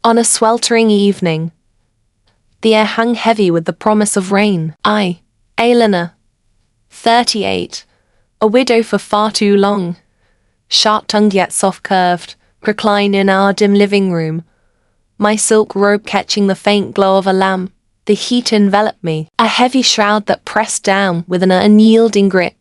On a sweltering evening, the air hung heavy with the promise of rain. I, Elena, 38, a widow for far too long, sharp-tongued yet soft-curved, reclined in our dim living room, my silk robe catching the faint glow of a lamp. The heat enveloped me, a heavy shroud that pressed down with an unyielding grip,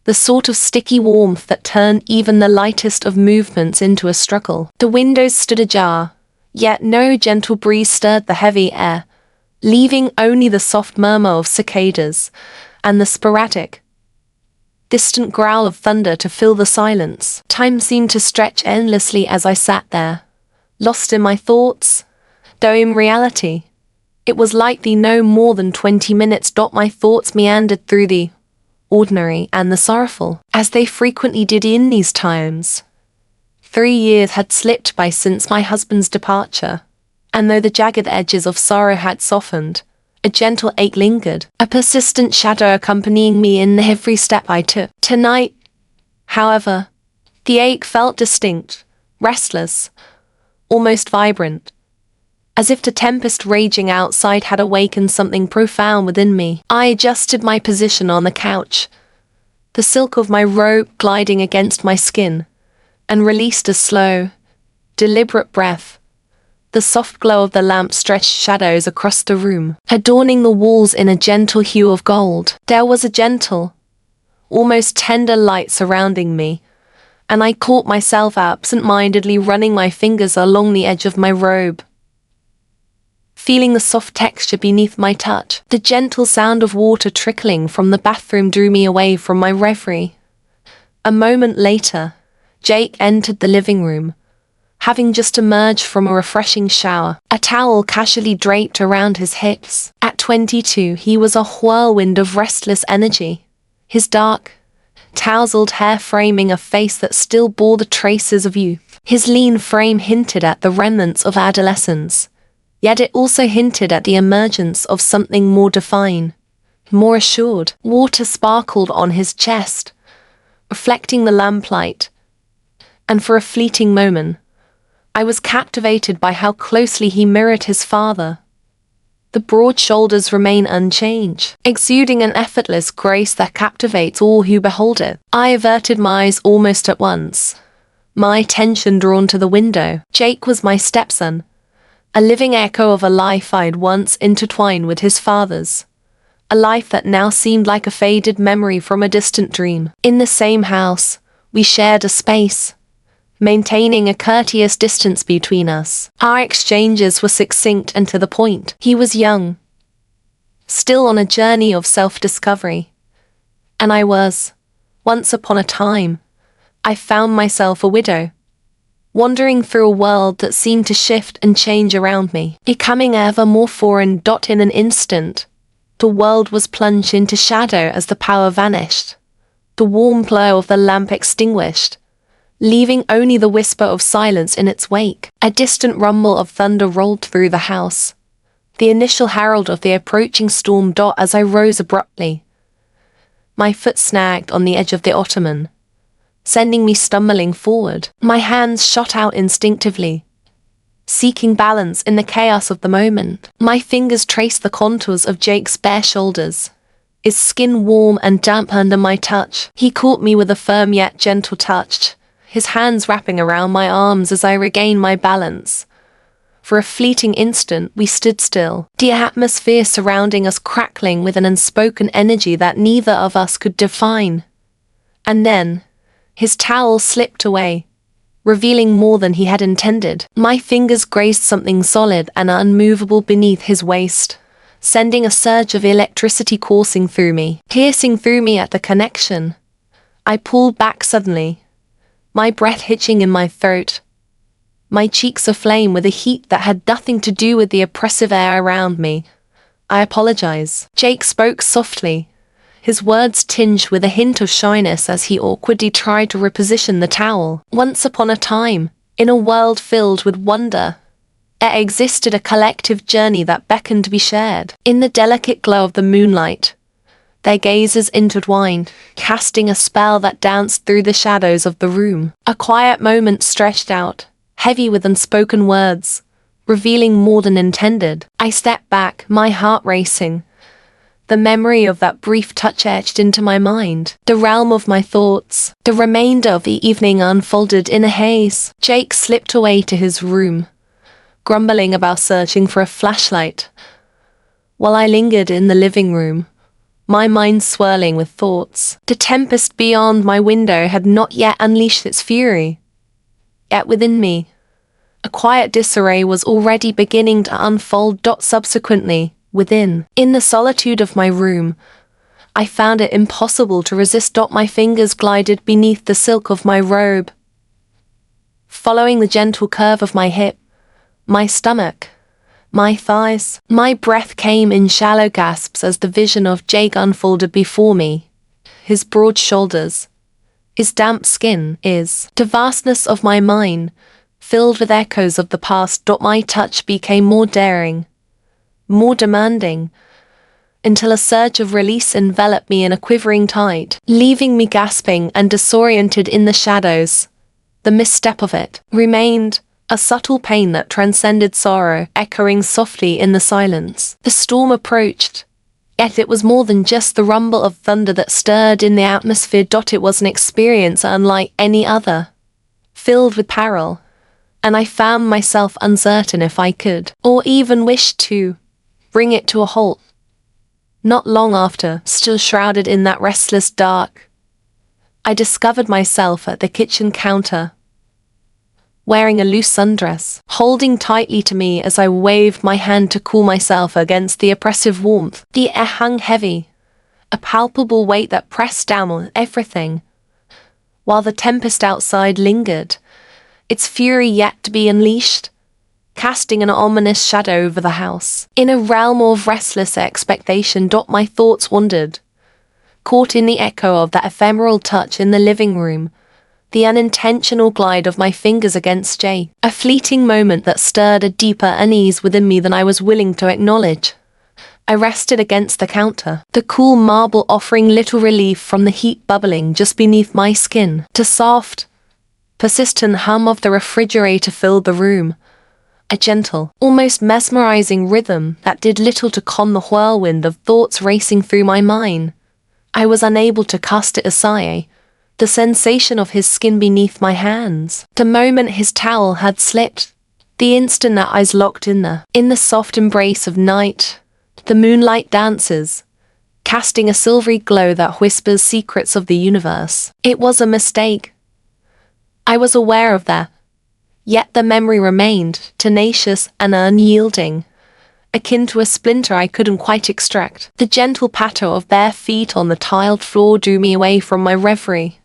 the sort of sticky warmth that turned even the lightest of movements into a struggle. The windows stood ajar, yet no gentle breeze stirred the heavy air, leaving only the soft murmur of cicadas and the sporadic, distant growl of thunder to fill the silence. Time seemed to stretch endlessly as I sat there, lost in my thoughts, though in reality, it was likely no more than 20 minutes. My thoughts meandered through the ordinary and the sorrowful, as they frequently did in these times. 3 years had slipped by since my husband's departure, and though the jagged edges of sorrow had softened, a gentle ache lingered, a persistent shadow accompanying me in every step I took. Tonight, however, the ache felt distinct, restless, almost vibrant, as if the tempest raging outside had awakened something profound within me. I adjusted my position on the couch, the silk of my robe gliding against my skin, and released a slow, deliberate breath. The soft glow of the lamp stretched shadows across the room, adorning the walls in a gentle hue of gold. There was a gentle, almost tender light surrounding me, and I caught myself absent-mindedly running my fingers along the edge of my robe, feeling the soft texture beneath my touch. The gentle sound of water trickling from the bathroom drew me away from my reverie. A moment later, Jake entered the living room, having just emerged from a refreshing shower, a towel casually draped around his hips. At 22, he was a whirlwind of restless energy, his dark, tousled hair framing a face that still bore the traces of youth. His lean frame hinted at the remnants of adolescence, yet it also hinted at the emergence of something more defined, more assured. Water sparkled on his chest, reflecting the lamplight, and for a fleeting moment, I was captivated by how closely he mirrored his father. The broad shoulders remain unchanged, exuding an effortless grace that captivates all who behold it. I averted my eyes almost at once, my attention drawn to the window. Jake was my stepson, a living echo of a life I'd once intertwined with his father's, a life that now seemed like a faded memory from a distant dream. In the same house, we shared a space, maintaining a courteous distance between us. Our exchanges were succinct and to the point. He was young, still on a journey of self-discovery, and I was, once upon a time, I found myself a widow, wandering through a world that seemed to shift and change around me, becoming ever more foreign. In an instant, the world was plunged into shadow as the power vanished, the warm glow of the lamp extinguished, leaving only the whisper of silence in its wake. A distant rumble of thunder rolled through the house, the initial herald of the approaching storm. As I rose abruptly, my foot snagged on the edge of the ottoman, sending me stumbling forward. My hands shot out instinctively, seeking balance in the chaos of the moment. My fingers traced the contours of Jake's bare shoulders, his skin warm and damp under my touch. He caught me with a firm yet gentle touch, his hands wrapping around my arms as I regained my balance. For a fleeting instant, we stood still, the atmosphere surrounding us crackling with an unspoken energy that neither of us could define. And then, his towel slipped away, revealing more than he had intended. My fingers grazed something solid and unmovable beneath his waist, sending a surge of electricity coursing through me, piercing through me at the connection. I pulled back suddenly, my breath hitching in my throat, my cheeks aflame with a heat that had nothing to do with the oppressive air around me. I apologize. Jake spoke softly, his words tinged with a hint of shyness as he awkwardly tried to reposition the towel. Once upon a time, in a world filled with wonder, there existed a collective journey that beckoned to be shared. In the delicate glow of the moonlight, their gazes intertwined, casting a spell that danced through the shadows of the room. A quiet moment stretched out, heavy with unspoken words, revealing more than intended. I stepped back, my heart racing. The memory of that brief touch etched into my mind, the realm of my thoughts. The remainder of the evening unfolded in a haze. Jake slipped away to his room, grumbling about searching for a flashlight, while I lingered in the living room, my mind swirling with thoughts. The tempest beyond my window had not yet unleashed its fury. Yet within me, a quiet disarray was already beginning to unfold. Subsequently, in the solitude of my room, I found it impossible to resist. My fingers glided beneath the silk of my robe, following the gentle curve of my hip, my stomach, my thighs. My breath came in shallow gasps as the vision of Jake unfolded before me. His broad shoulders, his damp skin, the vastness of my mind, filled with echoes of the past. My touch became more daring, more demanding, until a surge of release enveloped me in a quivering tide, leaving me gasping and disoriented in the shadows. The misstep of it remained a subtle pain that transcended sorrow, echoing softly in the silence. The storm approached, yet it was more than just the rumble of thunder that stirred in the atmosphere. It was an experience unlike any other, filled with peril, and I found myself uncertain if I could, or even wished to, bring it to a halt. Not long after, still shrouded in that restless dark, I discovered myself at the kitchen counter, wearing a loose sundress, holding tightly to me as I waved my hand to cool myself against the oppressive warmth. The air hung heavy, a palpable weight that pressed down on everything, while the tempest outside lingered, its fury yet to be unleashed, casting an ominous shadow over the house. In a realm of restless expectation, my thoughts wandered, caught in the echo of that ephemeral touch in the living room, the unintentional glide of my fingers against Jay, a fleeting moment that stirred a deeper unease within me than I was willing to acknowledge. I rested against the counter, the cool marble offering little relief from the heat bubbling just beneath my skin. The soft, persistent hum of the refrigerator filled the room, a gentle, almost mesmerizing rhythm that did little to calm the whirlwind of thoughts racing through my mind. I was unable to cast it aside. The sensation of his skin beneath my hands, the moment his towel had slipped, the instant that eyes locked in the soft embrace of night. The moonlight dances, casting a silvery glow that whispers secrets of the universe. It was a mistake. I was aware of that. Yet the memory remained, tenacious and unyielding, akin to a splinter I couldn't quite extract. The gentle patter of bare feet on the tiled floor drew me away from my reverie.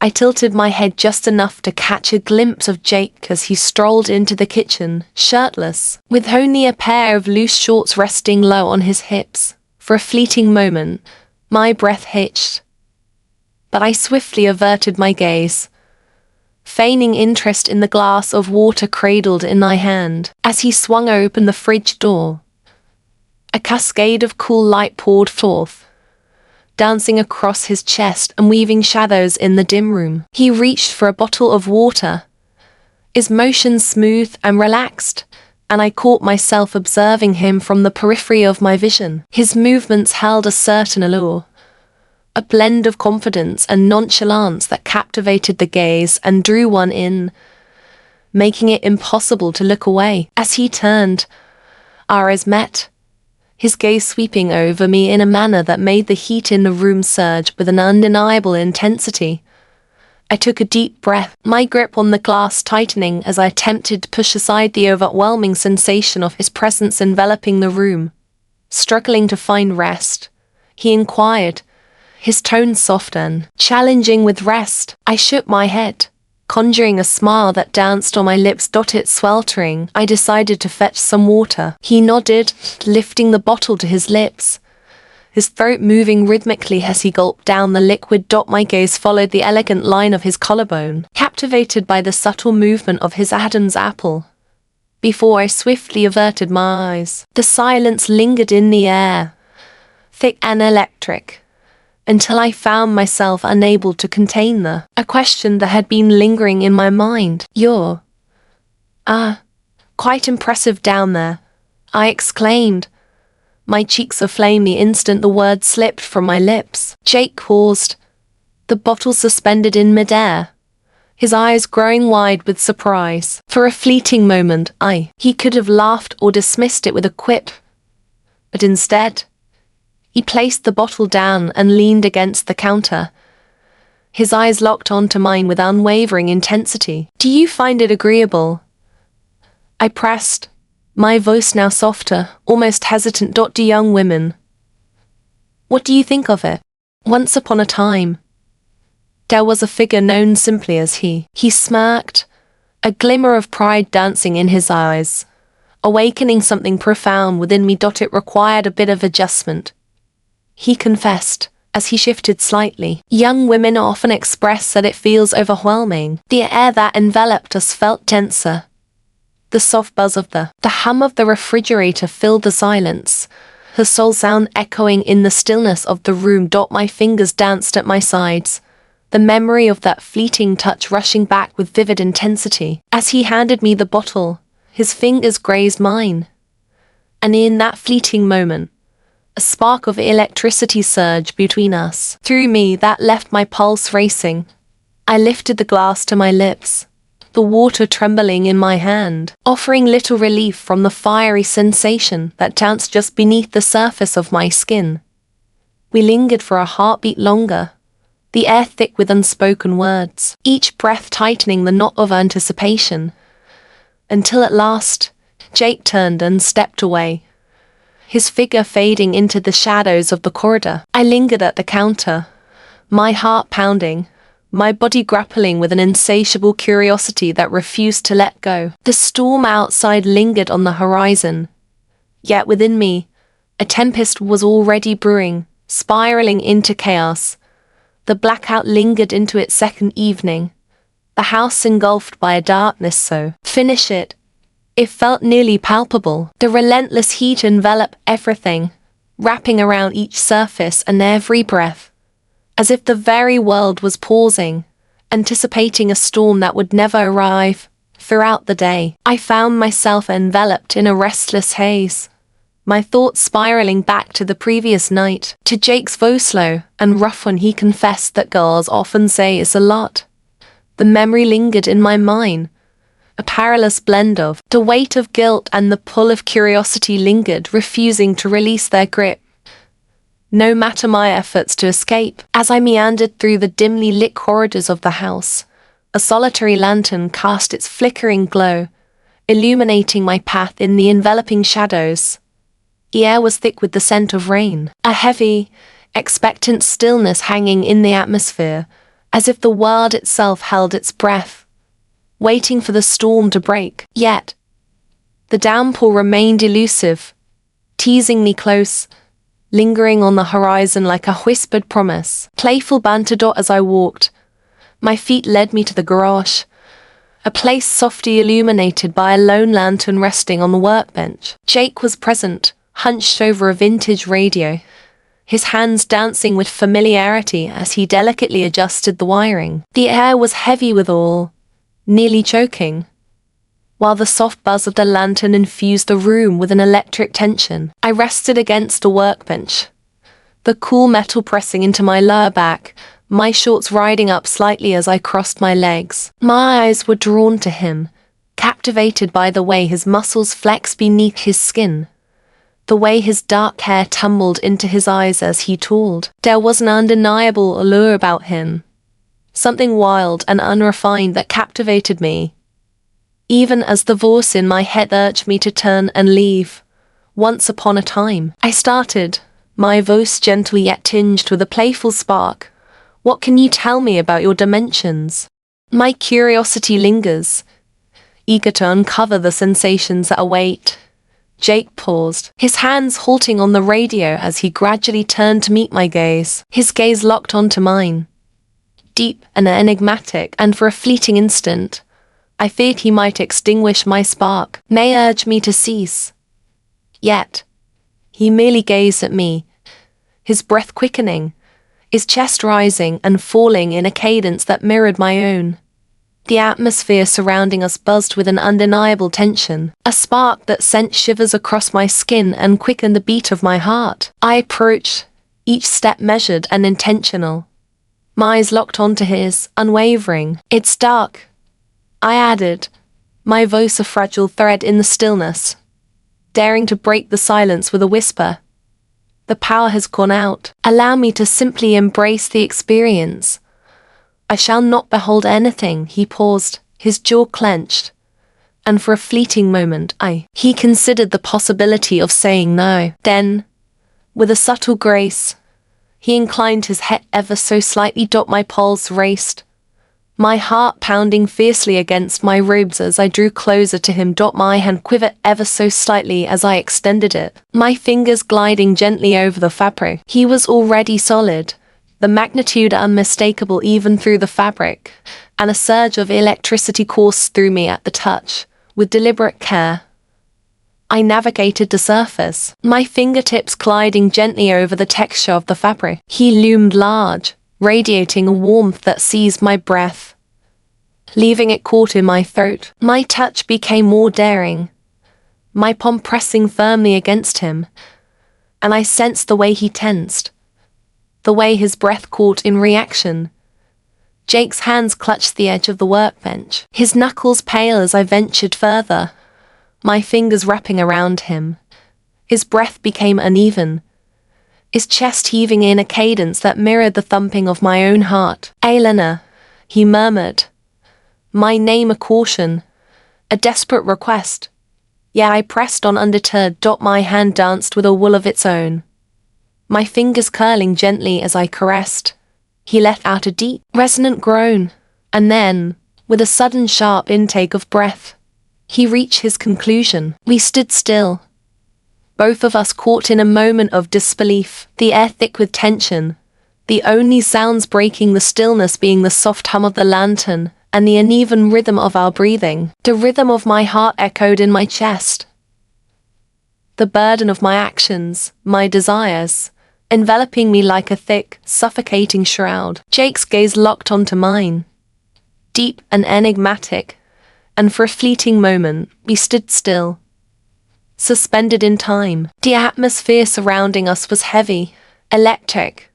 I tilted my head just enough to catch a glimpse of Jake as he strolled into the kitchen, shirtless, with only a pair of loose shorts resting low on his hips. For a fleeting moment, my breath hitched, but I swiftly averted my gaze, feigning interest in the glass of water cradled in my hand. As he swung open the fridge door, a cascade of cool light poured forth, dancing across his chest and weaving shadows in the dim room. He reached for a bottle of water, his motions smooth and relaxed, and I caught myself observing him from the periphery of my vision. His movements held a certain allure, a blend of confidence and nonchalance that captivated the gaze and drew one in, making it impossible to look away. As he turned, our eyes met, his gaze sweeping over me in a manner that made the heat in the room surge with an undeniable intensity. I took a deep breath, my grip on the glass tightening as I attempted to push aside the overwhelming sensation of his presence enveloping the room. Struggling to find rest, he inquired, his tone soft and challenging with rest. I shook my head, conjuring a smile that danced on my lips. It sweltering, I decided to fetch some water. He nodded, lifting the bottle to his lips, his throat moving rhythmically as he gulped down the liquid. My gaze followed the elegant line of his collarbone, captivated by the subtle movement of his Adam's apple, before I swiftly averted my eyes. The silence lingered in the air, thick and electric, until I found myself unable to contain a question that had been lingering in my mind. Quite impressive down there, I exclaimed, my cheeks aflame the instant the word slipped from my lips. Jake paused, the bottle suspended in midair, his eyes growing wide with surprise. For a fleeting moment, he could have laughed or dismissed it with a quip, but instead, he placed the bottle down and leaned against the counter. His eyes locked onto mine with unwavering intensity. Do you find it agreeable? I pressed, my voice now softer, almost hesitant. Do young women? What do you think of it? Once upon a time, there was a figure known simply as he. He smirked, a glimmer of pride dancing in his eyes, awakening something profound within me. It required a bit of adjustment, he confessed, as he shifted slightly. Young women often express that it feels overwhelming. The air that enveloped us felt denser. The soft buzz of the hum of the refrigerator filled the silence, her soul sound echoing in the stillness of the room. My fingers danced at my sides, the memory of that fleeting touch rushing back with vivid intensity. As he handed me the bottle, his fingers grazed mine. And in that fleeting moment, a spark of electricity surged between us. Through me, that left my pulse racing. I lifted the glass to my lips, the water trembling in my hand, offering little relief from the fiery sensation that danced just beneath the surface of my skin. We lingered for a heartbeat longer, the air thick with unspoken words, each breath tightening the knot of anticipation, until at last, Jake turned and stepped away, his figure fading into the shadows of the corridor. I lingered at the counter, my heart pounding, my body grappling with an insatiable curiosity that refused to let go. The storm outside lingered on the horizon, yet within me, a tempest was already brewing, spiraling into chaos. The blackout lingered into its second evening, the house engulfed by a darkness so finish it felt nearly palpable. The relentless heat enveloped everything, wrapping around each surface and every breath, as if the very world was pausing, anticipating a storm that would never arrive. Throughout the day, I found myself enveloped in a restless haze, my thoughts spiraling back to the previous night, to Jake's voice low and rough when he confessed that girls often say it's a lot. The memory lingered in my mind, a perilous blend of the weight of guilt and the pull of curiosity lingered, refusing to release their grip, no matter my efforts to escape. As I meandered through the dimly lit corridors of the house, a solitary lantern cast its flickering glow, illuminating my path in the enveloping shadows. The air was thick with the scent of rain, a heavy, expectant stillness hanging in the atmosphere, as if the world itself held its breath, waiting for the storm to break. Yet, the downpour remained elusive, teasing me close, lingering on the horizon like a whispered promise. Playful banter. As I walked, my feet led me to the garage, a place softly illuminated by a lone lantern resting on the workbench. Jake was present, hunched over a vintage radio, his hands dancing with familiarity as he delicately adjusted the wiring. The air was heavy with awe, nearly choking, while the soft buzz of the lantern infused the room with an electric tension. I rested against a workbench, the cool metal pressing into my lower back, my shorts riding up slightly as I crossed my legs. My eyes were drawn to him, captivated by the way his muscles flexed beneath his skin, the way his dark hair tumbled into his eyes as he tooled. There was an undeniable allure about him, something wild and unrefined that captivated me, even as the voice in my head urged me to turn and leave. Once upon a time, I started, my voice gentle yet tinged with a playful spark. What can you tell me about your dimensions? My curiosity lingers, eager to uncover the sensations that await. Jake paused, his hands halting on the radio as he gradually turned to meet my gaze. His gaze locked onto mine, deep and enigmatic, and for a fleeting instant, I feared he might extinguish my spark, may urge me to cease. Yet, he merely gazed at me, his breath quickening, his chest rising and falling in a cadence that mirrored my own. The atmosphere surrounding us buzzed with an undeniable tension, a spark that sent shivers across my skin and quickened the beat of my heart. I approached, each step measured and intentional. My eyes locked onto his, unwavering. "It's dark," I added, my voice a fragile thread in the stillness, daring to break the silence with a whisper. "The power has gone out. Allow me to simply embrace the experience. I shall not behold anything." He paused, his jaw clenched, and for a fleeting moment he considered the possibility of saying no. Then, with a subtle grace, he inclined his head ever so slightly. My pulse raced, my heart pounding fiercely against my ribs as I drew closer to him. My hand quivered ever so slightly as I extended it, my fingers gliding gently over the fabric. He was already solid, the magnitude unmistakable even through the fabric, and a surge of electricity coursed through me at the touch. With deliberate care, I navigated the surface, my fingertips gliding gently over the texture of the fabric. He loomed large, radiating a warmth that seized my breath, leaving it caught in my throat. My touch became more daring, my palm pressing firmly against him, and I sensed the way he tensed, the way his breath caught in reaction. Jake's hands clutched the edge of the workbench, his knuckles pale as I ventured further, my fingers wrapping around him. His breath became uneven, his chest heaving in a cadence that mirrored the thumping of my own heart. "Elena," he murmured, my name a caution, a desperate request. Yet I pressed on undeterred. My hand danced with a will of its own, my fingers curling gently as I caressed. He let out a deep, resonant groan, and then, with a sudden sharp intake of breath, he reached his conclusion. We stood still, both of us caught in a moment of disbelief, the air thick with tension, the only sounds breaking the stillness being the soft hum of the lantern and the uneven rhythm of our breathing. The rhythm of my heart echoed in my chest, the burden of my actions, my desires, enveloping me like a thick, suffocating shroud. Jake's gaze locked onto mine, deep and enigmatic, and for a fleeting moment, we stood still, suspended in time. The atmosphere surrounding us was heavy, electric,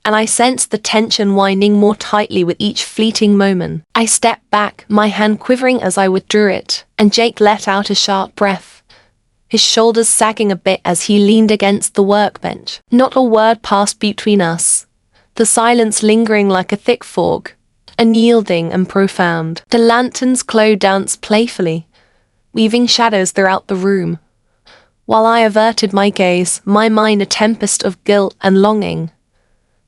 and I sensed the tension winding more tightly with each fleeting moment. I stepped back, my hand quivering as I withdrew it, and Jake let out a sharp breath, his shoulders sagging a bit as he leaned against the workbench. Not a word passed between us, the silence lingering like a thick fog, unyielding and profound. The lantern's glow danced playfully, weaving shadows throughout the room, while I averted my gaze, my mind a tempest of guilt and longing.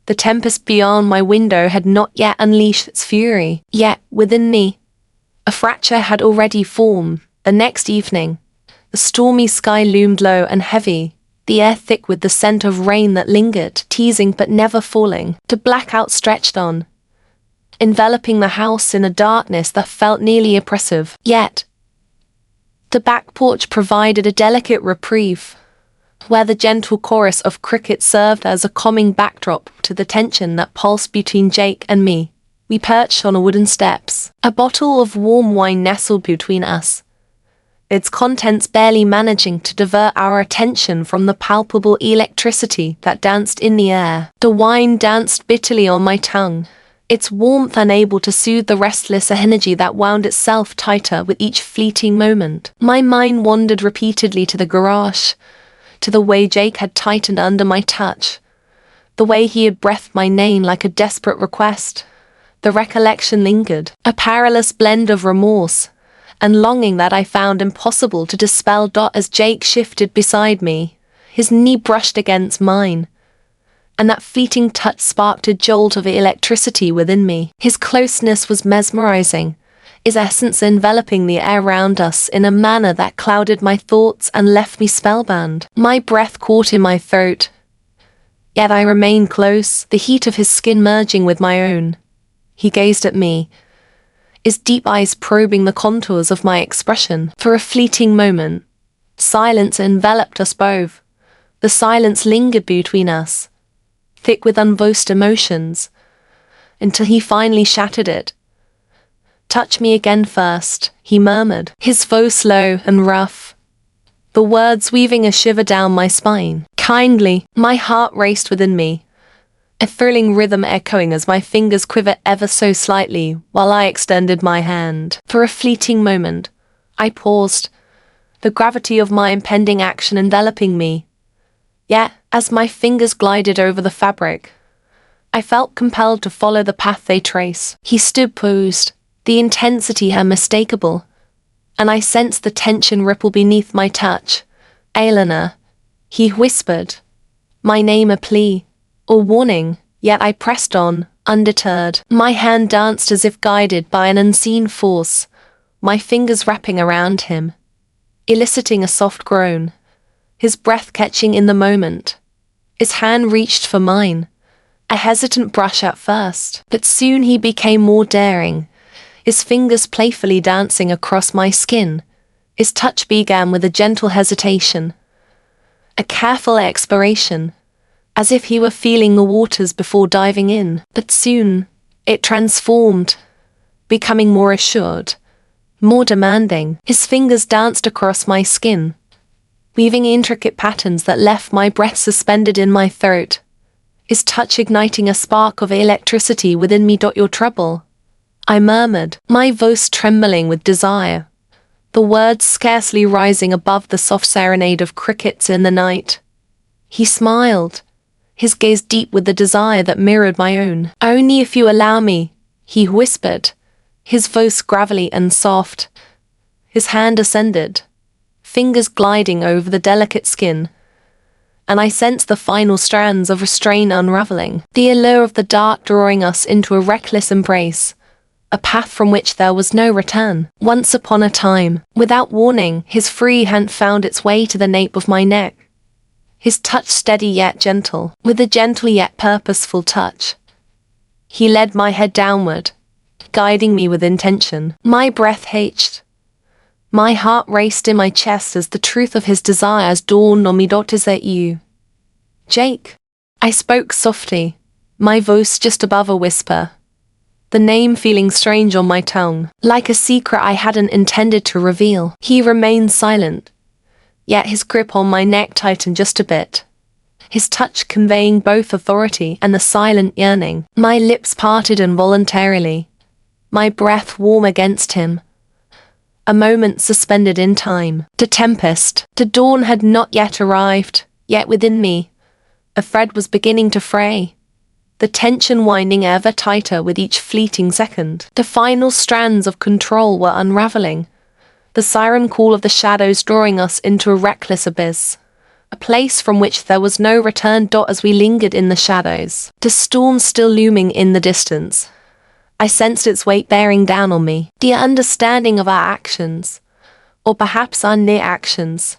The tempest beyond my window had not yet unleashed its fury, yet, within me, a fracture had already formed. The next evening, the stormy sky loomed low and heavy, the air thick with the scent of rain that lingered, teasing but never falling. The blackout stretched on, enveloping the house in a darkness that felt nearly oppressive. Yet, the back porch provided a delicate reprieve, where the gentle chorus of crickets served as a calming backdrop to the tension that pulsed between Jake and me. We perched on a wooden steps, a bottle of warm wine nestled between us, its contents barely managing to divert our attention from the palpable electricity that danced in the air. The wine danced bitterly on my tongue, its warmth unable to soothe the restless energy that wound itself tighter with each fleeting moment. My mind wandered repeatedly to the garage, to the way Jake had tightened under my touch, the way he had breathed my name like a desperate request. The recollection lingered, a perilous blend of remorse and longing that I found impossible to dispel. As Jake shifted beside me, his knee brushed against mine, and that fleeting touch sparked a jolt of electricity within me. His closeness was mesmerizing, his essence enveloping the air around us in a manner that clouded my thoughts and left me spellbound. My breath caught in my throat, yet I remained close, the heat of his skin merging with my own. He gazed at me, his deep eyes probing the contours of my expression. For a fleeting moment, silence enveloped us both. The silence lingered between us, thick with unvoiced emotions, until he finally shattered it. Touch me again first, he murmured, his voice low and rough, the words weaving a shiver down my spine. Kindly, my heart raced within me, a thrilling rhythm echoing as my fingers quivered ever so slightly while I extended my hand. For a fleeting moment, I paused, the gravity of my impending action enveloping me. Yet, as my fingers glided over the fabric, I felt compelled to follow the path they trace. He stood posed, the intensity unmistakable, and I sensed the tension ripple beneath my touch. Eleanor, he whispered, my name a plea, or warning, yet I pressed on, undeterred. My hand danced as if guided by an unseen force, my fingers wrapping around him, eliciting a soft groan, his breath catching in the moment. His hand reached for mine, a hesitant brush at first, but soon he became more daring, his fingers playfully dancing across my skin. His touch began with a gentle hesitation, a careful exploration, as if he were feeling the waters before diving in. But soon, it transformed, becoming more assured, more demanding. His fingers danced across my skin, weaving intricate patterns that left my breath suspended in my throat, his touch igniting a spark of electricity within me. Your trouble, I murmured, my voice trembling with desire, the words scarcely rising above the soft serenade of crickets in the night. He smiled, his gaze deep with the desire that mirrored my own. Only if you allow me, he whispered, his voice gravelly and soft. His hand ascended, fingers gliding over the delicate skin, and I sensed the final strands of restraint unraveling, the allure of the dark drawing us into a reckless embrace, a path from which there was no return. Once upon a time, without warning, his free hand found its way to the nape of my neck, his touch steady yet gentle, with a gentle yet purposeful touch. He led my head downward, guiding me with intention. My breath hatched, my heart raced in my chest as the truth of his desires dawned on me. Is that you, Jake? I spoke softly, my voice just above a whisper, the name feeling strange on my tongue, like a secret I hadn't intended to reveal. He remained silent, yet his grip on my neck tightened just a bit, his touch conveying both authority and a silent yearning. My lips parted involuntarily, my breath warm against him. A moment suspended in time. The tempest, the dawn had not yet arrived, yet within me, a thread was beginning to fray, the tension winding ever tighter with each fleeting second. The final strands of control were unraveling, the siren call of the shadows drawing us into a reckless abyss, a place from which there was no return. As we lingered in the shadows, the storm still looming in the distance, I sensed its weight bearing down on me. The understanding of our actions, or perhaps our near actions,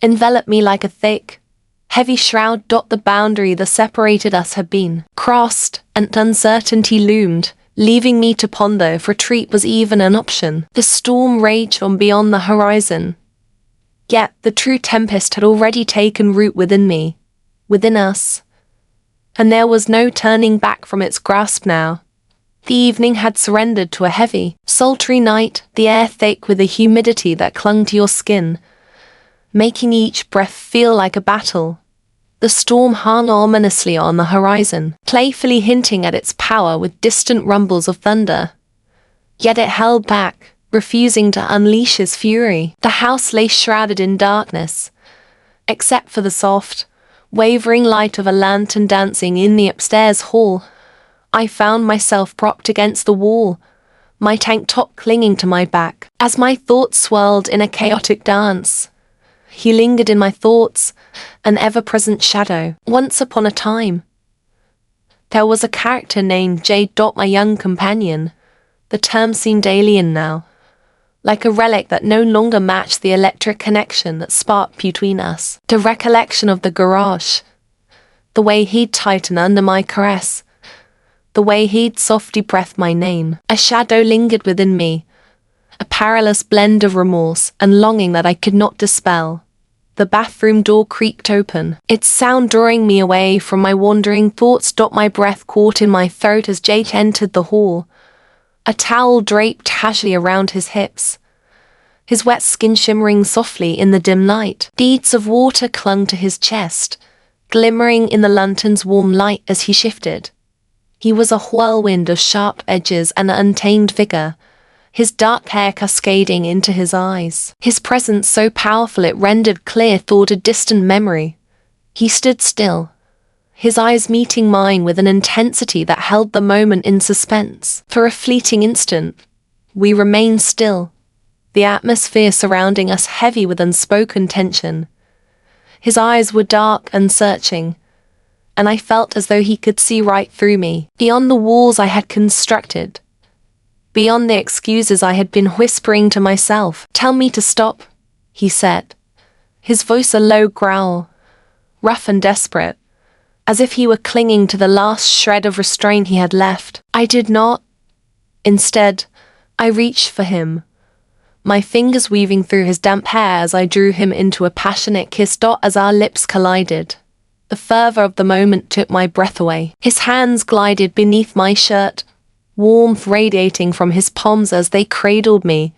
enveloped me like a thick, heavy shroud. The boundary that separated us had been crossed, and uncertainty loomed, leaving me to ponder if retreat was even an option. The storm raged on beyond the horizon, yet the true tempest had already taken root within me, within us, and there was no turning back from its grasp now. The evening had surrendered to a heavy, sultry night, the air thick with a humidity that clung to your skin, making each breath feel like a battle. The storm hung ominously on the horizon, playfully hinting at its power with distant rumbles of thunder. Yet it held back, refusing to unleash its fury. The house lay shrouded in darkness, except for the soft, wavering light of a lantern dancing in the upstairs hall. I found myself propped against the wall, my tank top clinging to my back. As my thoughts swirled in a chaotic dance, he lingered in my thoughts, an ever-present shadow. Once upon a time, there was a character named Jade. My young companion. The term seemed alien now, like a relic that no longer matched the electric connection that sparked between us. The recollection of the garage, the way he'd tighten under my caress, the way he'd softly breath my name. A shadow lingered within me, a perilous blend of remorse and longing that I could not dispel. The bathroom door creaked open, its sound drawing me away from my wandering thoughts. My breath caught in my throat as Jake entered the hall, a towel draped casually around his hips, his wet skin shimmering softly in the dim light. Beads of water clung to his chest, glimmering in the lantern's warm light as he shifted. He was a whirlwind of sharp edges and untamed vigor, his dark hair cascading into his eyes. His presence so powerful it rendered clear thought a distant memory. He stood still, his eyes meeting mine with an intensity that held the moment in suspense. For a fleeting instant, we remained still, the atmosphere surrounding us heavy with unspoken tension. His eyes were dark and searching, and I felt as though he could see right through me, beyond the walls I had constructed, beyond the excuses I had been whispering to myself. "Tell me to stop," he said, his voice a low growl, rough and desperate, as if he were clinging to the last shred of restraint he had left. I did not. Instead, I reached for him, my fingers weaving through his damp hair as I drew him into a passionate kiss. As our lips collided, the fervor of the moment took my breath away. His hands glided beneath my shirt, warmth radiating from his palms as they cradled me,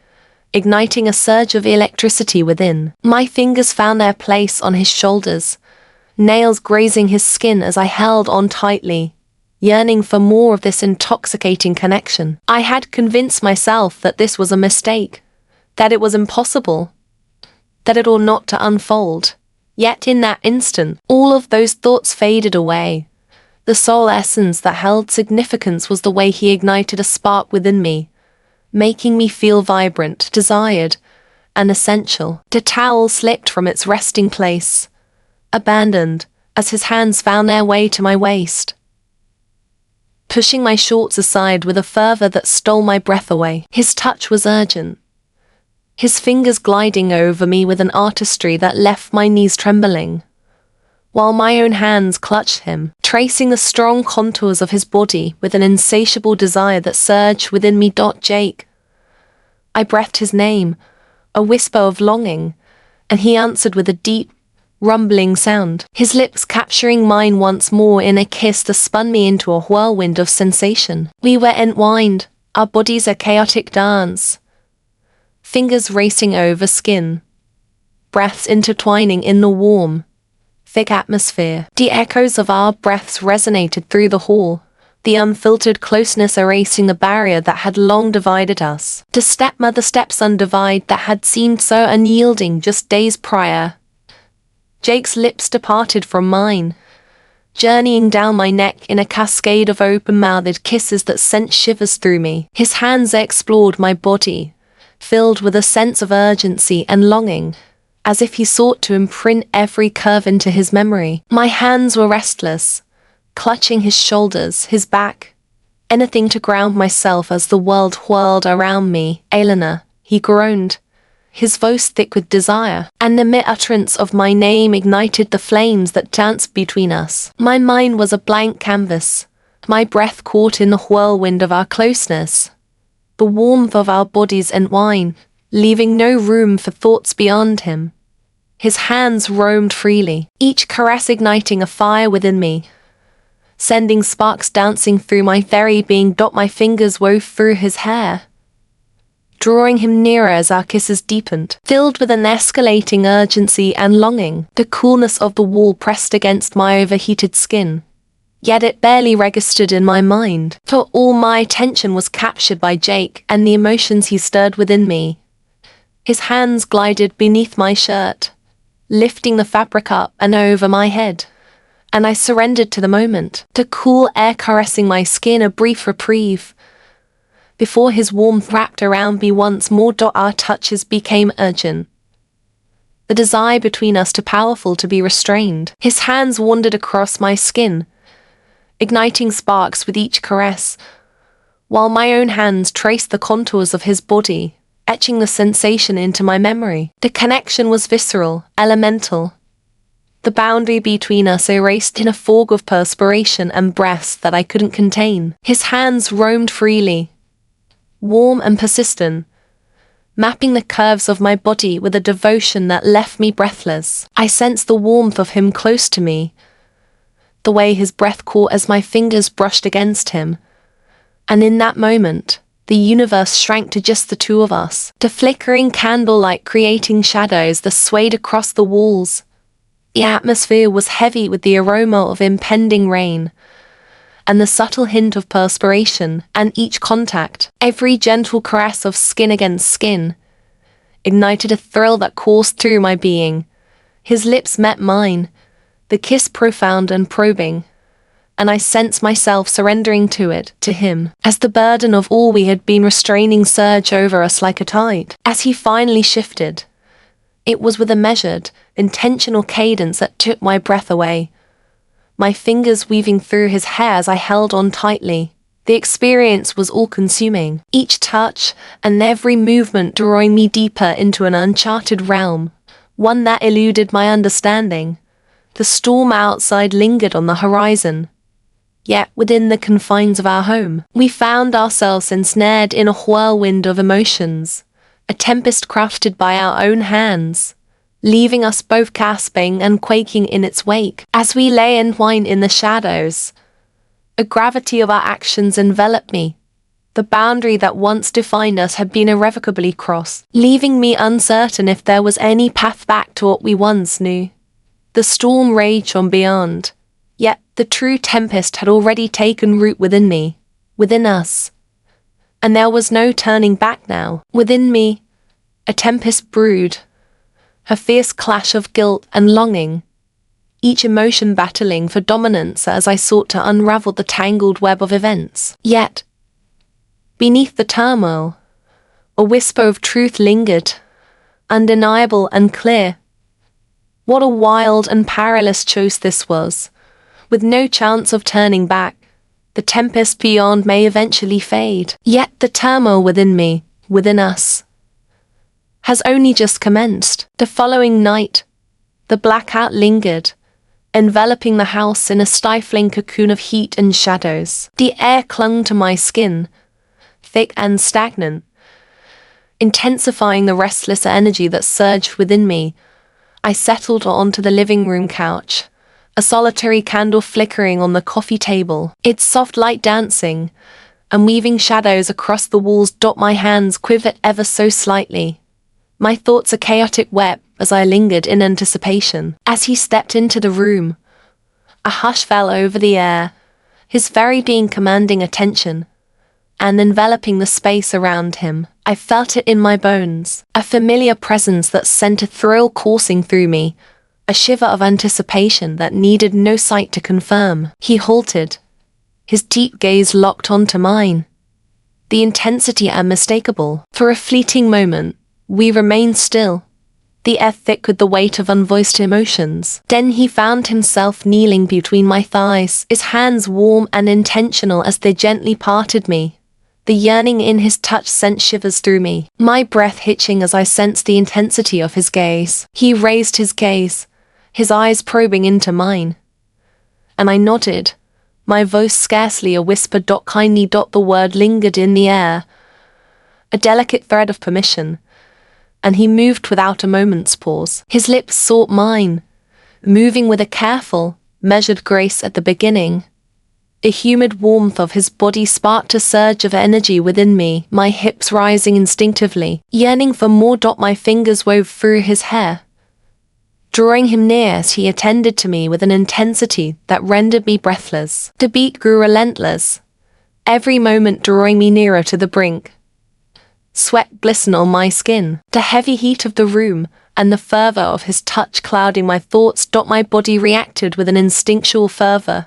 igniting a surge of electricity within. My fingers found their place on his shoulders, nails grazing his skin as I held on tightly, yearning for more of this intoxicating connection. I had convinced myself that this was a mistake, that it was impossible, that it ought not to unfold. Yet in that instant, all of those thoughts faded away. The sole essence that held significance was the way he ignited a spark within me, making me feel vibrant, desired, and essential. The towel slipped from its resting place, abandoned, as his hands found their way to my waist, pushing my shorts aside with a fervor that stole my breath away. His touch was urgent, his fingers gliding over me with an artistry that left my knees trembling, while my own hands clutched him, tracing the strong contours of his body with an insatiable desire that surged within me. "Jake." I breathed his name, a whisper of longing, and he answered with a deep, rumbling sound, his lips capturing mine once more in a kiss that spun me into a whirlwind of sensation. We were entwined, our bodies a chaotic dance, fingers racing over skin, breaths intertwining in the warm, thick atmosphere. The echoes of our breaths resonated through the hall, the unfiltered closeness erasing the barrier that had long divided us. The stepmother-stepson divide that had seemed so unyielding just days prior. Jake's lips departed from mine, journeying down my neck in a cascade of open-mouthed kisses that sent shivers through me. His hands explored my body, filled with a sense of urgency and longing, as if he sought to imprint every curve into his memory. My hands were restless, clutching his shoulders, his back, anything to ground myself as the world whirled around me. "Elena," he groaned, his voice thick with desire, and the mere utterance of my name ignited the flames that danced between us. My mind was a blank canvas, my breath caught in the whirlwind of our closeness, the warmth of our bodies entwined, leaving no room for thoughts beyond him. His hands roamed freely, each caress igniting a fire within me, sending sparks dancing through my very being. My fingers wove through his hair, drawing him nearer as our kisses deepened, filled with an escalating urgency and longing. The coolness of the wall pressed against my overheated skin, yet it barely registered in my mind, for all my attention was captured by Jake and the emotions he stirred within me. His hands glided beneath my shirt, lifting the fabric up and over my head, and I surrendered to the moment, the cool air caressing my skin a brief reprieve, before his warmth wrapped around me once more. Our touches became urgent, the desire between us too powerful to be restrained. His hands wandered across my skin, igniting sparks with each caress, while my own hands traced the contours of his body, etching the sensation into my memory. The connection was visceral, elemental, the boundary between us erased in a fog of perspiration and breaths that I couldn't contain. His hands roamed freely, warm and persistent, mapping the curves of my body with a devotion that left me breathless. I sensed the warmth of him close to me, the way his breath caught as my fingers brushed against him, and in that moment, The universe shrank to just the two of us, the flickering candlelight creating shadows that swayed across the walls. The atmosphere was heavy with the aroma of impending rain, and the subtle hint of perspiration, and each contact, every gentle caress of skin against skin, ignited a thrill that coursed through my being. His lips met mine, the kiss profound and probing, and I sensed myself surrendering to him, as the burden of all we had been restraining surged over us like a tide. As he finally shifted, it was with a measured, intentional cadence that took my breath away, my fingers weaving through his hair as I held on tightly. The experience was all-consuming, each touch and every movement drawing me deeper into an uncharted realm, one that eluded my understanding. The storm outside lingered on the horizon, yet within the confines of our home, we found ourselves ensnared in a whirlwind of emotions, a tempest crafted by our own hands, leaving us both gasping and quaking in its wake. As we lay entwined in the shadows, the gravity of our actions enveloped me. The boundary that once defined us had been irrevocably crossed, leaving me uncertain if there was any path back to what we once knew. The storm raged on beyond, yet the true tempest had already taken root within me, within us. And there was no turning back now. Within me, a tempest brewed, a fierce clash of guilt and longing, each emotion battling for dominance as I sought to unravel the tangled web of events. Yet, beneath the turmoil, a whisper of truth lingered, undeniable and clear. What a wild and perilous choice this was. With no chance of turning back, the tempest beyond may eventually fade. Yet the turmoil within me, within us, has only just commenced. The following night, the blackout lingered, enveloping the house in a stifling cocoon of heat and shadows. The air clung to my skin, thick and stagnant, intensifying the restless energy that surged within me. I settled onto the living room couch, a solitary candle flickering on the coffee table, its soft light dancing and weaving shadows across the walls. My hands quivered ever so slightly, my thoughts a chaotic web as I lingered in anticipation. As he stepped into the room, a hush fell over the air, his very being commanding attention and enveloping the space around him. I felt it in my bones, a familiar presence that sent a thrill coursing through me, a shiver of anticipation that needed no sight to confirm. He halted, his deep gaze locked onto mine, the intensity unmistakable. For a fleeting moment, we remained still, the air thick with the weight of unvoiced emotions. Then he found himself kneeling between my thighs, his hands warm and intentional as they gently parted me. The yearning in his touch sent shivers through me, my breath hitching as I sensed the intensity of his gaze. He raised his gaze, his eyes probing into mine, and I nodded, my voice scarcely a whisper. Kindly. The word lingered in the air, a delicate thread of permission, and he moved without a moment's pause. His lips sought mine, moving with a careful, measured grace at the beginning. The humid warmth of his body sparked a surge of energy within me, my hips rising instinctively, yearning for more. My fingers wove through his hair, drawing him near as he attended to me with an intensity that rendered me breathless. The beat grew relentless, every moment drawing me nearer to the brink. Sweat glistened on my skin, the heavy heat of the room and the fervor of his touch clouding my thoughts. My body reacted with an instinctual fervor,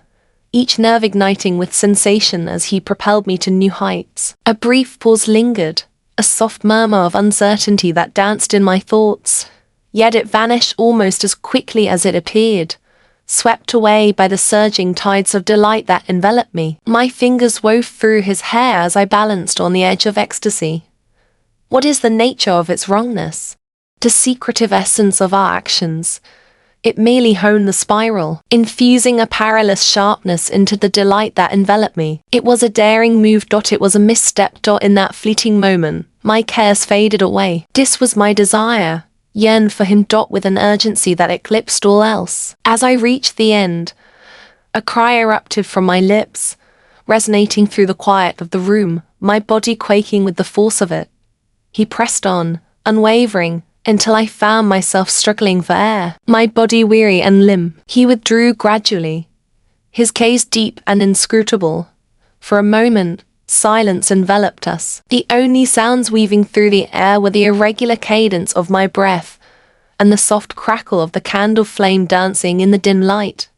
each nerve igniting with sensation as he propelled me to new heights. A brief pause lingered, a soft murmur of uncertainty that danced in my thoughts, yet it vanished almost as quickly as it appeared, swept away by the surging tides of delight that enveloped me. My fingers wove through his hair as I balanced on the edge of ecstasy. What is the nature of its wrongness? The secretive essence of our actions. It merely honed the spiral, infusing a perilous sharpness into the delight that enveloped me. It was a daring move. It was a misstep. In that fleeting moment, my cares faded away. This was my desire, yearned for him. With an urgency that eclipsed all else. As I reached the end, a cry erupted from my lips, resonating through the quiet of the room. my body quaking with the force of it. He pressed on, unwavering, until I found myself struggling for air, my body weary and limp. He withdrew gradually, his gaze deep and inscrutable. For a moment, silence enveloped us. The only sounds weaving through the air were the irregular cadence of my breath and the soft crackle of the candle flame dancing in the dim light.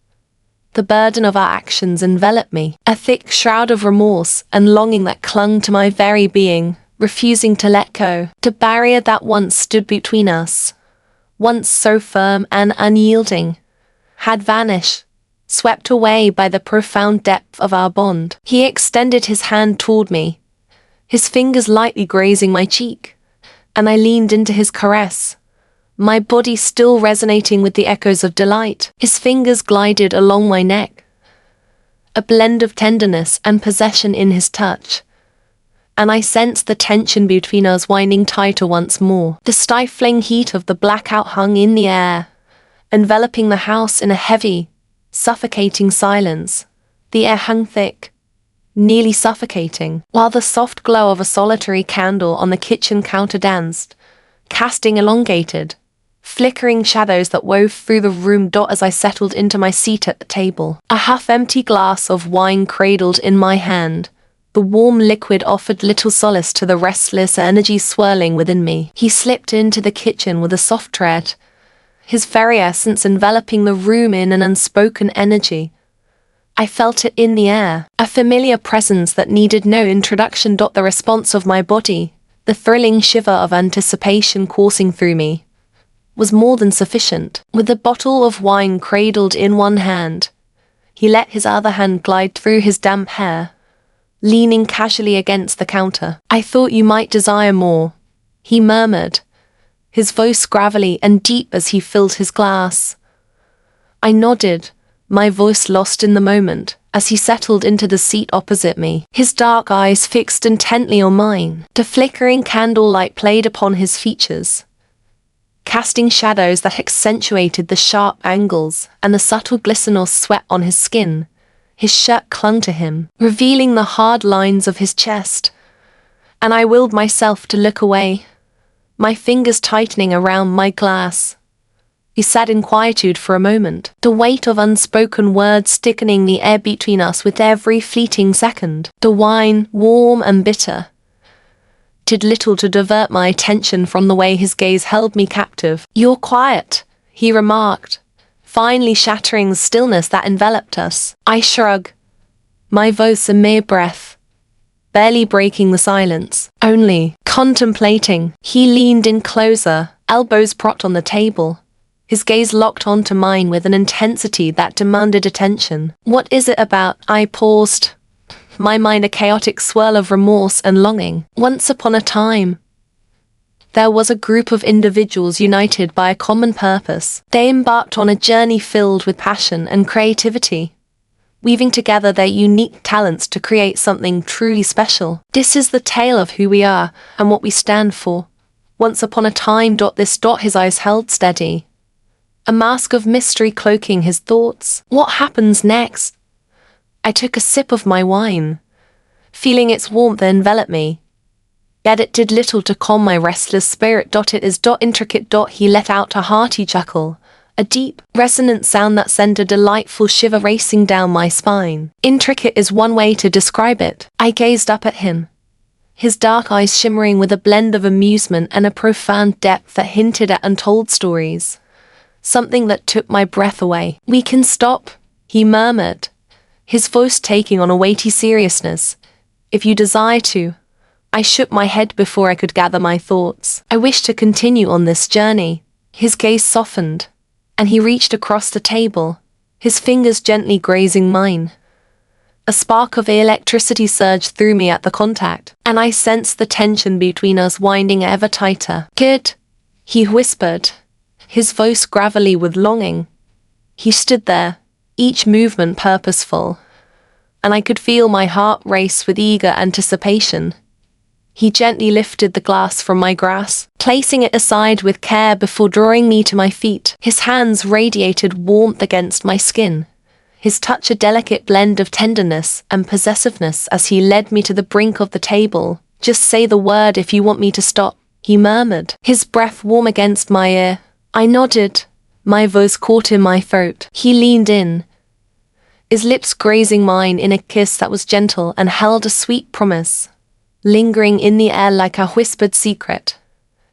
The burden of our actions enveloped me, a thick shroud of remorse and longing that clung to my very being, refusing to let go. The barrier that once stood between us, once so firm and unyielding, had vanished, swept away by the profound depth of our bond. He extended his hand toward me, his fingers lightly grazing my cheek, and I leaned into his caress, my body still resonating with the echoes of delight. His fingers glided along my neck, a blend of tenderness and possession in his touch, and I sensed the tension between us winding tighter once more. The stifling heat of the blackout hung in the air, enveloping the house in a heavy, suffocating silence. The air hung thick, nearly suffocating, while the soft glow of a solitary candle on the kitchen counter danced, casting elongated, flickering shadows that wove through the room. As I settled into my seat at the table, a half-empty glass of wine cradled in my hand, the warm liquid offered little solace to the restless energy swirling within me. He slipped into the kitchen with a soft tread, his very essence enveloping the room in an unspoken energy. I felt it in the air, a familiar presence that needed no introduction. The response of my body, the thrilling shiver of anticipation coursing through me, was more than sufficient. With the bottle of wine cradled in one hand, he let his other hand glide through his damp hair, leaning casually against the counter. "I thought you might desire more," he murmured, his voice gravelly and deep as he filled his glass. I nodded, my voice lost in the moment, as he settled into the seat opposite me, his dark eyes fixed intently on mine. The flickering candlelight played upon his features, casting shadows that accentuated the sharp angles and the subtle glisten of sweat on his skin. His shirt clung to him, revealing the hard lines of his chest, and I willed myself to look away, my fingers tightening around my glass. He sat in quietude for a moment, the weight of unspoken words thickening the air between us with every fleeting second. The wine, warm and bitter, did little to divert my attention from the way his gaze held me captive. "You're quiet," he remarked, finally shattering the stillness that enveloped us. I shrugged, my voice a mere breath, barely breaking the silence. "Only contemplating." He leaned in closer, elbows propped on the table, his gaze locked onto mine with an intensity that demanded attention. "What is it about?" I paused, my mind a chaotic swirl of remorse and longing. "Once upon a time, there was a group of individuals united by a common purpose. They embarked on a journey filled with passion and creativity, weaving together their unique talents to create something truly special. This is the tale of who we are and what we stand for. Once upon a time. His eyes held steady, a mask of mystery cloaking his thoughts. "What happens next?" I took a sip of my wine, feeling its warmth envelop me, yet it did little to calm my restless spirit. "It is intricate." He let out a hearty chuckle, a deep, resonant sound that sent a delightful shiver racing down my spine. "Intricate is one way to describe it." I gazed up at him, his dark eyes shimmering with a blend of amusement and a profound depth that hinted at untold stories, something that took my breath away. "We can stop," he murmured, his voice taking on a weighty seriousness, "if you desire to." I shook my head before I could gather my thoughts. "I wish to continue on this journey." His gaze softened, and he reached across the table, his fingers gently grazing mine. A spark of electricity surged through me at the contact, and I sensed the tension between us winding ever tighter. "Good," he whispered, his voice gravelly with longing. He stood there, each movement purposeful, and I could feel my heart race with eager anticipation. He gently lifted the glass from my grasp, placing it aside with care before drawing me to my feet. His hands radiated warmth against my skin, his touch a delicate blend of tenderness and possessiveness as he led me to the brink of the table. "Just say the word if you want me to stop," he murmured, his breath warm against my ear. I nodded, my voice caught in my throat. He leaned in, his lips grazing mine in a kiss that was gentle and held a sweet promise, lingering in the air like a whispered secret.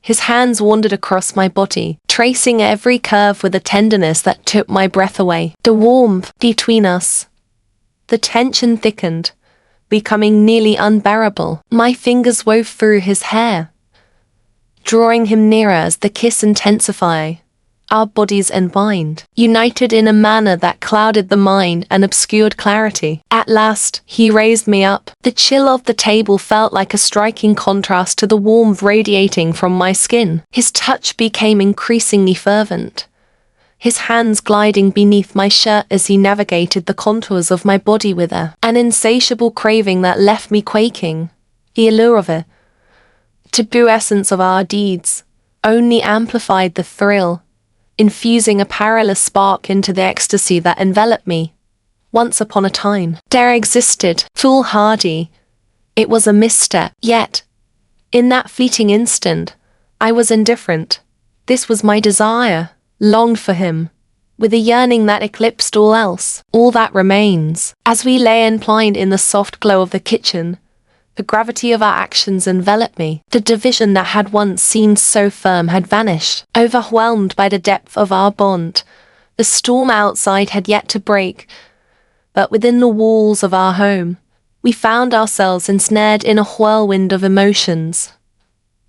His hands wandered across my body, tracing every curve with a tenderness that took my breath away. The warmth between us, the tension thickened, becoming nearly unbearable. My fingers wove through his hair, drawing him nearer as the kiss intensified. Our bodies entwined, united in a manner that clouded the mind and obscured clarity. At last, he raised me up. The chill of the table felt like a striking contrast to the warmth radiating from my skin. His touch became increasingly fervent, his hands gliding beneath my shirt as he navigated the contours of my body with an insatiable craving that left me quaking. The allure of it, taboo essence of our deeds, only amplified the thrill, infusing a perilous spark into the ecstasy that enveloped me. Once upon a time, there existed, foolhardy. It was a misstep, yet, in that fleeting instant, I was indifferent. This was my desire, longed for him, with a yearning that eclipsed all else. All that remains. As we lay entwined in the soft glow of the kitchen, the gravity of our actions enveloped me. The division that had once seemed so firm had vanished. Overwhelmed by the depth of our bond, the storm outside had yet to break, but within the walls of our home, we found ourselves ensnared in a whirlwind of emotions,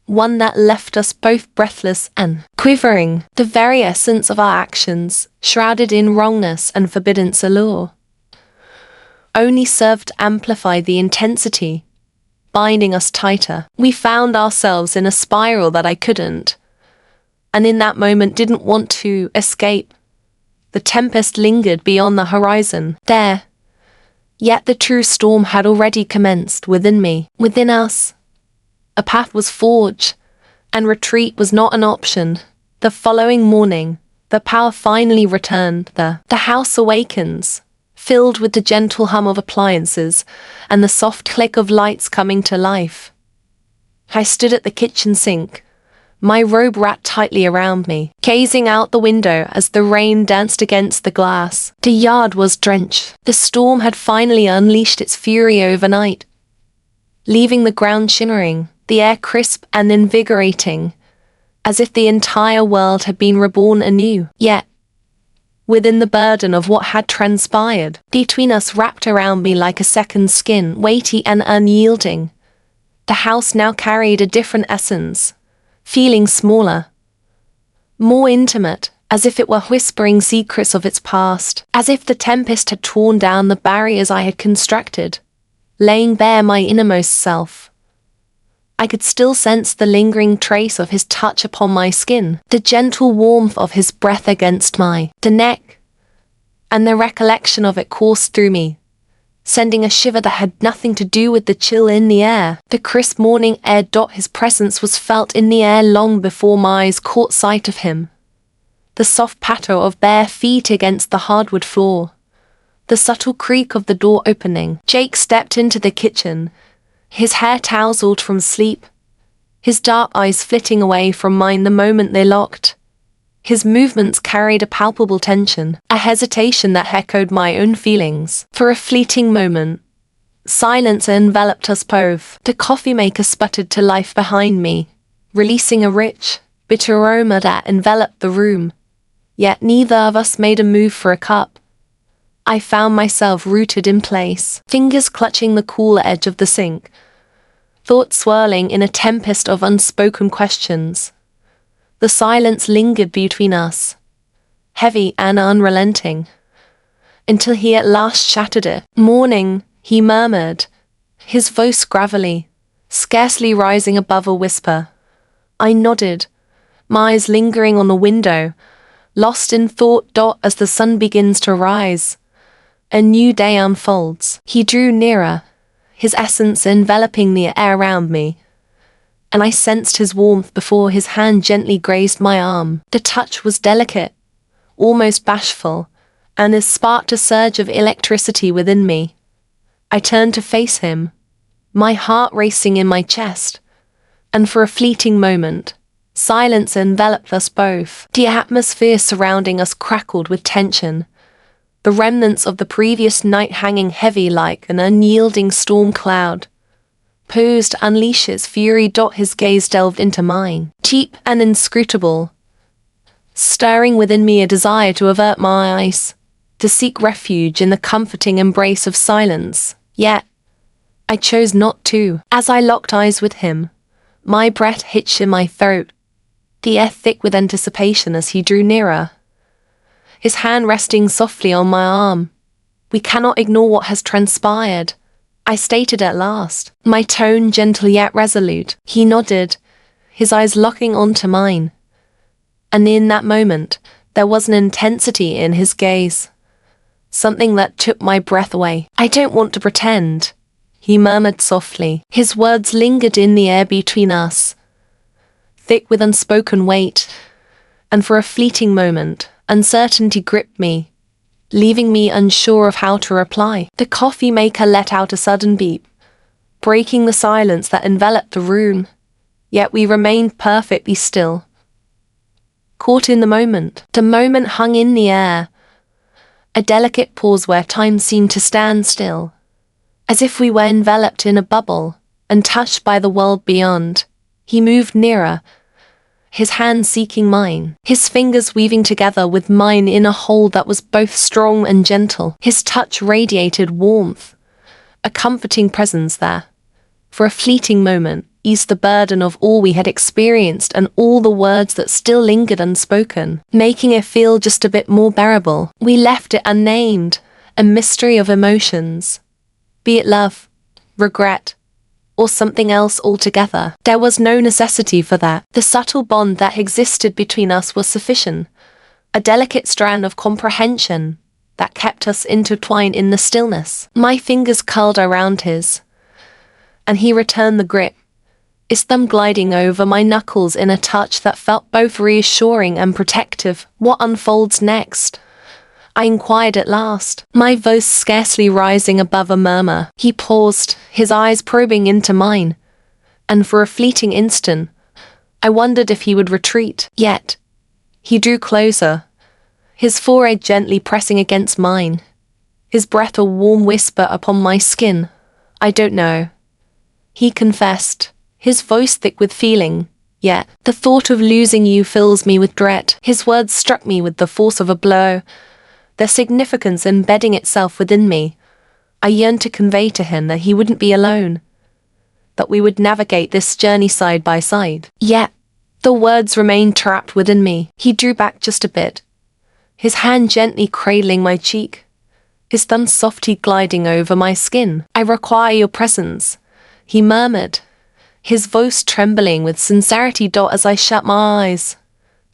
one that left us both breathless and quivering. The very essence of our actions, shrouded in wrongness and forbidden allure, only served to amplify the intensity, binding us tighter. We found ourselves in a spiral that I couldn't, and in that moment didn't want to, escape. The tempest lingered beyond the horizon, there, yet the true storm had already commenced within me, within us. A path was forged, and retreat was not an option. The following morning, the power finally returned. The house awakens, filled with the gentle hum of appliances and the soft click of lights coming to life. I stood at the kitchen sink, my robe wrapped tightly around me, gazing out the window as the rain danced against the glass. The yard was drenched. The storm had finally unleashed its fury overnight, leaving the ground shimmering, the air crisp and invigorating, as if the entire world had been reborn anew. Yet, within the burden of what had transpired, between us wrapped around me like a second skin, weighty and unyielding, the house now carried a different essence, feeling smaller, more intimate, as if it were whispering secrets of its past, as if the tempest had torn down the barriers I had constructed, laying bare my innermost self. I could still sense the lingering trace of his touch upon my skin, the gentle warmth of his breath against my neck, and the recollection of it coursed through me, sending a shiver that had nothing to do with the chill in the air. The crisp morning air. His presence was felt in the air long before my eyes caught sight of him. The soft patter of bare feet against the hardwood floor, the subtle creak of the door opening. Jake stepped into the kitchen, his hair tousled from sleep, his dark eyes flitting away from mine the moment they locked. His movements carried a palpable tension, a hesitation that echoed my own feelings. For a fleeting moment, silence enveloped us both. The coffee maker sputtered to life behind me, releasing a rich, bitter aroma that enveloped the room. Yet neither of us made a move for a cup. I found myself rooted in place, fingers clutching the cool edge of the sink, thoughts swirling in a tempest of unspoken questions. The silence lingered between us, heavy and unrelenting, until he at last shattered it. "Morning," he murmured, his voice gravelly, scarcely rising above a whisper. I nodded, my eyes lingering on the window, lost in thought. As the sun begins to rise, a new day unfolds. He drew nearer, his essence enveloping the air around me, and I sensed his warmth before his hand gently grazed my arm. The touch was delicate, almost bashful, and it sparked a surge of electricity within me. I turned to face him, my heart racing in my chest, and for a fleeting moment, silence enveloped us both. The atmosphere surrounding us crackled with tension, the remnants of the previous night hanging heavy like an unyielding storm cloud. Poised to unleash his fury. His gaze delved into mine, deep and inscrutable, stirring within me a desire to avert my eyes, to seek refuge in the comforting embrace of silence. Yet, I chose not to. As I locked eyes with him, my breath hitched in my throat, the air thick with anticipation as he drew nearer, his hand resting softly on my arm. "We cannot ignore what has transpired," I stated at last, my tone gentle yet resolute. He nodded, his eyes locking onto mine. And in that moment, there was an intensity in his gaze, something that took my breath away. "I don't want to pretend," he murmured softly. His words lingered in the air between us, thick with unspoken weight, and for a fleeting moment, uncertainty gripped me, leaving me unsure of how to reply. The coffee maker let out a sudden beep, breaking the silence that enveloped the room, yet we remained perfectly still, caught in the moment. The moment hung in the air, a delicate pause where time seemed to stand still, as if we were enveloped in a bubble, untouched by the world beyond. He moved nearer, his hand seeking mine, his fingers weaving together with mine in a hold that was both strong and gentle. His touch radiated warmth, a comforting presence there, for a fleeting moment, eased the burden of all we had experienced and all the words that still lingered unspoken, making it feel just a bit more bearable. We left it unnamed, a mystery of emotions, be it love, regret, or something else altogether. There was no necessity for that. The subtle bond that existed between us was sufficient, a delicate strand of comprehension that kept us intertwined in the stillness. My fingers curled around his, and he returned the grip, his thumb gliding over my knuckles in a touch that felt both reassuring and protective. "What unfolds next?" I inquired at last, my voice scarcely rising above a murmur. He paused, his eyes probing into mine, and for a fleeting instant, I wondered if he would retreat. Yet, he drew closer, his forehead gently pressing against mine, his breath a warm whisper upon my skin. "I don't know," he confessed, his voice thick with feeling. "Yet, the thought of losing you fills me with dread." His words struck me with the force of a blow, their significance embedding itself within me. I yearned to convey to him that he wouldn't be alone, that we would navigate this journey side by side. Yet, the words remained trapped within me. He drew back just a bit, his hand gently cradling my cheek, his thumb softly gliding over my skin. "I require your presence," he murmured, his voice trembling with sincerity. As I shut my eyes,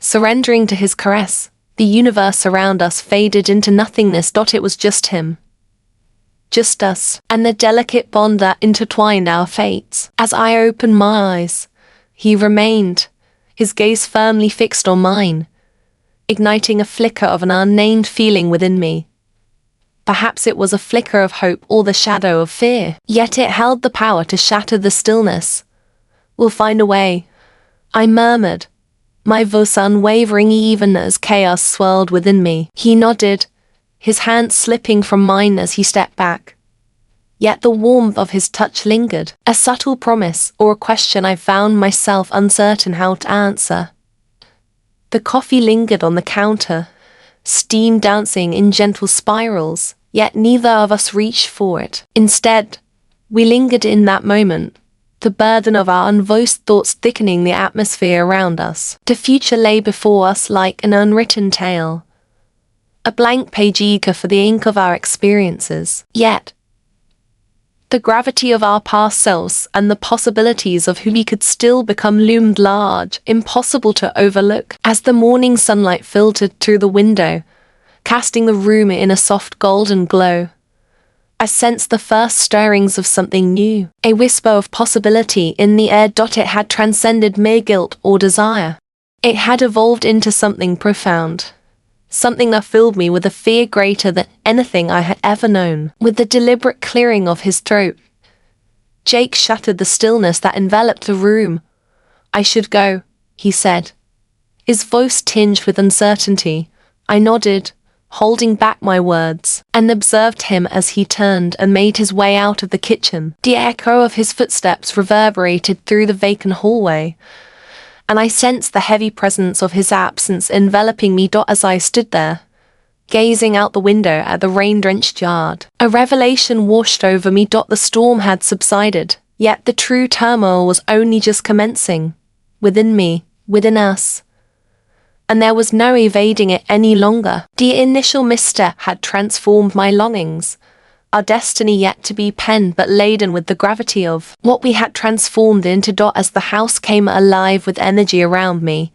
surrendering to his caress, the universe around us faded into nothingness. It was just him, just us, and the delicate bond that intertwined our fates. As I opened my eyes, he remained, his gaze firmly fixed on mine, igniting a flicker of an unnamed feeling within me. Perhaps it was a flicker of hope or the shadow of fear, yet it held the power to shatter the stillness. "We'll find a way," I murmured, my voice unwavering even as chaos swirled within me. He nodded, his hand slipping from mine as he stepped back. Yet the warmth of his touch lingered, a subtle promise or a question I found myself uncertain how to answer. The coffee lingered on the counter, steam dancing in gentle spirals, yet neither of us reached for it. Instead, we lingered in that moment, the burden of our unvoiced thoughts thickening the atmosphere around us. The future lay before us like an unwritten tale, a blank page eager for the ink of our experiences. Yet, the gravity of our past selves and the possibilities of who we could still become loomed large, impossible to overlook. As the morning sunlight filtered through the window, casting the room in a soft golden glow, I sensed the first stirrings of something new, a whisper of possibility in the air. It had transcended mere guilt or desire. It had evolved into something profound, something that filled me with a fear greater than anything I had ever known. With the deliberate clearing of his throat, Jake shattered the stillness that enveloped the room. "I should go," he said, his voice tinged with uncertainty. I nodded, holding back my words, and observed him as he turned and made his way out of the kitchen. The echo of his footsteps reverberated through the vacant hallway, and I sensed the heavy presence of his absence enveloping me as I stood there, gazing out the window at the rain-drenched yard. A revelation washed over me. The storm had subsided, yet the true turmoil was only just commencing. Within me, within us. And there was no evading it any longer. The initial misstep had transformed my longings, our destiny yet to be penned but laden with the gravity of what we had transformed into. As the house came alive with energy around me,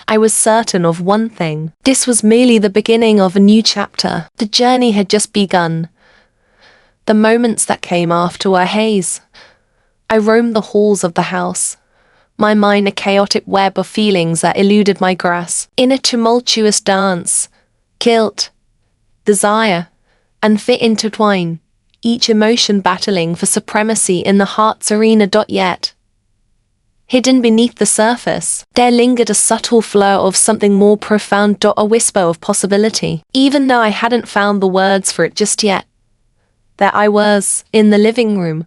I was certain of one thing. This was merely the beginning of a new chapter. The journey had just begun. The moments that came after were haze. I roamed the halls of the house, my mind a chaotic web of feelings that eluded my grasp. In a tumultuous dance, guilt, desire, and fear intertwine, each emotion battling for supremacy in the heart's arena. Yet, hidden beneath the surface, there lingered a subtle flow of something more profound. A whisper of possibility. Even though I hadn't found the words for it just yet, there I was, in the living room,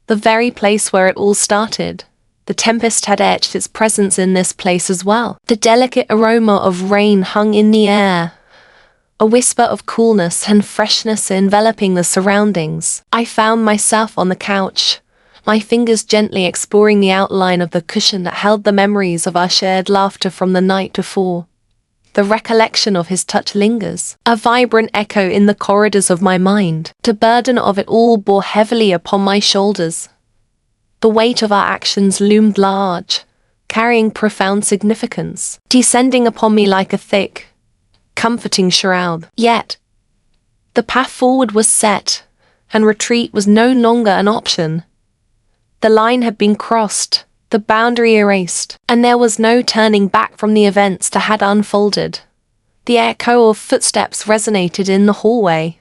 the very place where it all started. The tempest had etched its presence in this place as well. The delicate aroma of rain hung in the air, a whisper of coolness and freshness enveloping the surroundings. I found myself on the couch, my fingers gently exploring the outline of the cushion that held the memories of our shared laughter from the night before. The recollection of his touch lingers, a vibrant echo in the corridors of my mind. The burden of it all bore heavily upon my shoulders. The weight of our actions loomed large, carrying profound significance, descending upon me like a thick, comforting shroud. Yet, the path forward was set, and retreat was no longer an option. The line had been crossed, the boundary erased, and there was no turning back from the events that had unfolded. The echo of footsteps resonated in the hallway,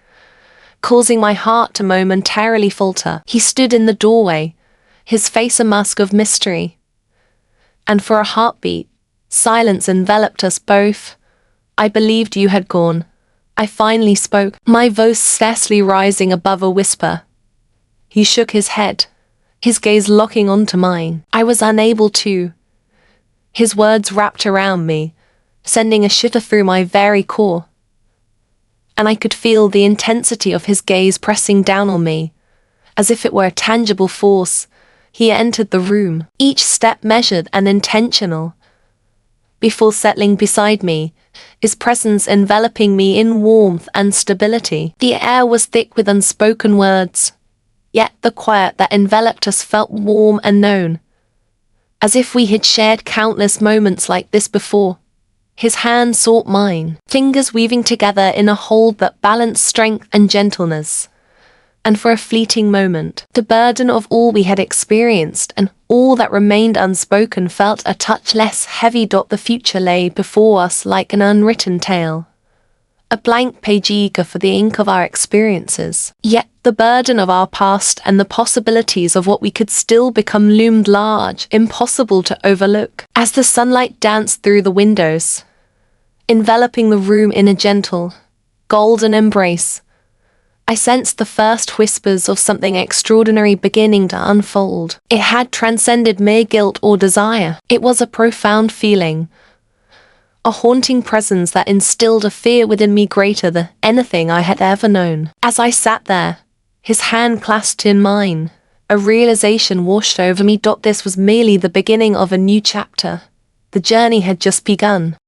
causing my heart to momentarily falter. He stood in the doorway, his face a mask of mystery. And for a heartbeat, silence enveloped us both. "I believed you had gone," I finally spoke, my voice scarcely rising above a whisper. He shook his head, his gaze locking onto mine. I was unable to. His words wrapped around me, sending a shiver through my very core. And I could feel the intensity of his gaze pressing down on me, as if it were a tangible force. He entered the room, each step measured and intentional. Before settling beside me, his presence enveloping me in warmth and stability. The air was thick with unspoken words, yet the quiet that enveloped us felt warm and known, as if we had shared countless moments like this before. His hand sought mine, fingers weaving together in a hold that balanced strength and gentleness. And for a fleeting moment, the burden of all we had experienced and all that remained unspoken felt a touch less heavy. The future lay before us like an unwritten tale, a blank page eager for the ink of our experiences. Yet the burden of our past and the possibilities of what we could still become loomed large, impossible to overlook. As the sunlight danced through the windows, enveloping the room in a gentle, golden embrace, I sensed the first whispers of something extraordinary beginning to unfold. It had transcended mere guilt or desire. It was a profound feeling, a haunting presence that instilled a fear within me greater than anything I had ever known. As I sat there, his hand clasped in mine, a realization washed over me. This was merely the beginning of a new chapter. The journey had just begun.